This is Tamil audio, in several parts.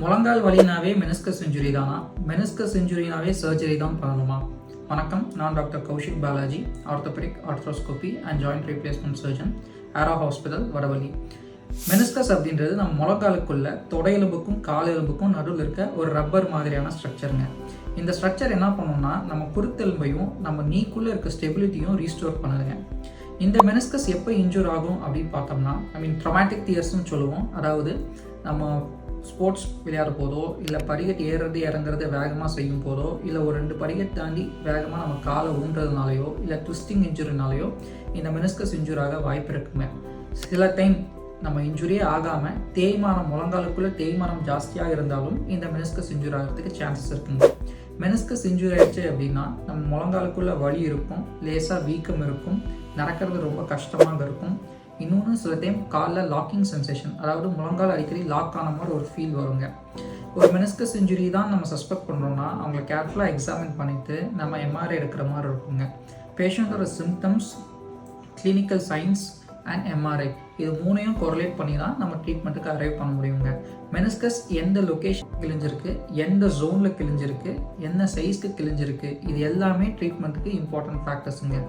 முழங்கால் வலினாவே மெனிஸ்கஸ் இன்ஜுரி தானா? மெனிஸ்கஸ் இன்ஜுரினாவே சர்ஜரி தான் பண்ணணுமா? வணக்கம், நான் doctor Kaushik Balaji, orthopaedic arthroscopy and joint replacement surgeon, ஆரா ஹாஸ்பிட்டல், வடவள்ளி. மெனிஸ்கஸ் அப்படின்றது நம்ம முழங்காலுக்குள்ள தொடை எலும்புக்கும் கால் எலும்புக்கும் நடுவில் இருக்க ஒரு ரப்பர் மாதிரியான ஸ்ட்ரக்சருங்க. இந்த ஸ்ட்ரக்சர் என்ன பண்ணும்னா நம்ம குருத்தெலும்பையும் நம்ம நீக்குள்ளே இருக்க ஸ்டெபிலிட்டியும் ரீஸ்டோர் பண்ணுதுங்க. இந்த மெனிஸ்கஸ் எப்போ இன்ஜூர் ஆகும் அப்படின்னு பார்த்தோம்னா, ட்ராமாட்டிக் டியர்ஸ்னு சொல்லுவோம். அதாவது நம்ம ஸ்போர்ட்ஸ் விளையாட போதோ, இல்லை படிக்கட்டு ஏறுறது இறங்குறது வேகமாக செய்யும் போதோ, இல்லை ஒரு 2 படிக்கட்டு தாண்டி வேகமாக நம்ம காலை ஊன்றதுனாலையோ, இல்லை ட்விஸ்டிங் இன்ஜுரினாலேயோ இந்த மெனிஸ்கஸ் இன்ஜூர் ஆக வாய்ப்பு இருக்குங்க. சில டைம் நம்ம இன்ஜுரியே ஆகாமல் தேய்மானம், முழங்காலுக்குள்ளே தேய்மானம் ஜாஸ்தியாக இருந்தாலும் இந்த மெனிஸ்கஸ் இன்ஜூர் ஆகிறதுக்கு சான்சஸ் இருக்குங்க. மெனிஸ்கஸ் இன்ஜூரி ஆயிடுச்சு அப்படின்னா நம்ம முழங்காலுக்குள்ள வலி இருக்கும், லேசாக வீக்கம் இருக்கும், நடக்கிறது ரொம்ப கஷ்டமாக இருக்கும். இன்னொன்று சில டைம் காலில் லாக்கிங் சென்சேஷன், அதாவது முழங்கால் அடிக்கடி லாக் ஆன மாதிரி ஒரு ஃபீல் வருங்க. ஒரு மெனிஸ்கஸ் இன்ஜுரி தான் நம்ம சஸ்பெக்ட் பண்ணுறோம்னா அவங்களை கேர்ஃபுல்லாக எக்ஸாமின் பண்ணிவிட்டு நம்ம எம்ஆர்ஐ எடுக்கிற மாதிரி இருக்குங்க. பேஷண்ட்டோட symptoms, clinical signs and MRI இது 3ஐயும் கொரலேட் பண்ணி தான் நம்ம ட்ரீட்மெண்ட்டுக்கு அரைவ் பண்ண முடியுங்க. மெனிஸ்கஸ் எந்த லொக்கேஷன் கிழிஞ்சிருக்கு, எந்த ஜோனில் கிழிஞ்சிருக்கு, என்ன சைஸ்க்கு கிழிஞ்சிருக்கு, இது எல்லாமே ட்ரீட்மெண்ட்டுக்கு இம்பார்ட்டன்ட் ஃபேக்டர்ஸுங்க.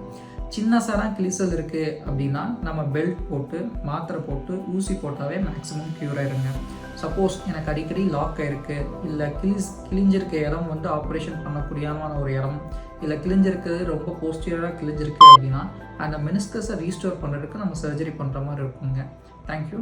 சின்ன சாராக கிழிசல் இருக்குது அப்படின்னா நம்ம பெல்ட் போட்டு, மாத்திரை போட்டு, ஊசி போட்டாவே மேக்ஸிமம் க்யூர் ஆயிருங்க. சப்போஸ் எனக்கு அடிக்கடி லாக் ஆகிருக்கு, இல்லை கிழிஞ்சிருக்க இடம் ஆப்ரேஷன் பண்ணக்கூடியமான ஒரு இடம், இல்லை கிழிஞ்சிருக்கிறது ரொம்ப போஸ்டீரியராக கிழிஞ்சிருக்கு அப்படின்னா அந்த மெனிஸ்கஸை ரீஸ்டோர் பண்ணுறதுக்கு நம்ம சர்ஜரி பண்ணுற மாதிரி இருக்குங்க. தேங்க்யூ.